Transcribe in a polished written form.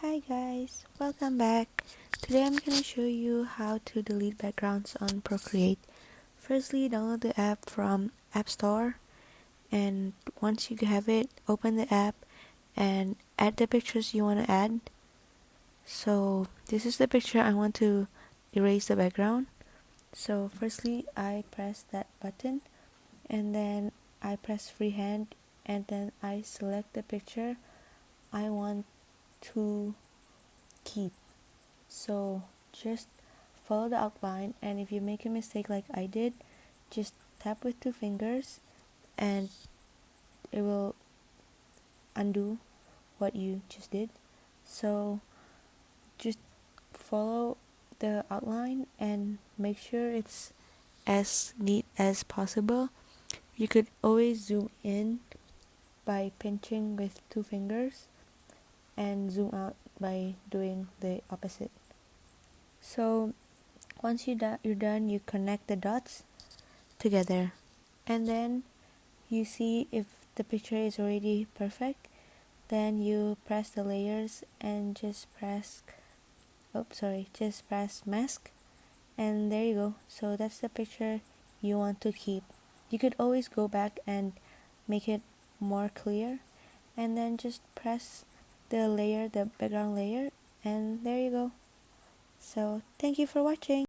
Hi guys, welcome back. Today I'm going to show you how to delete backgrounds on Procreate. Firstly, download the app from App Store, and once you have it, open the app and add the pictures you want to add. So this is the picture I want to erase the background. So firstly, I press that button and then I press freehand and then I select the picture I want to keep. So just follow the outline, and if you make a mistake like I did, just tap with 2 fingers and it will undo what you just did. So just follow the outline and make sure it's as neat as possible. You could always zoom in by pinching with 2 fingers and zoom out by doing the opposite. So once you're done, you connect the dots together, and then you see if the picture is already perfect. Then you press the layers and just press mask, and there you go. So that's the picture you want to keep. You could always go back and make it more clear, and then just press the background layer, and there you go. So thank you for watching.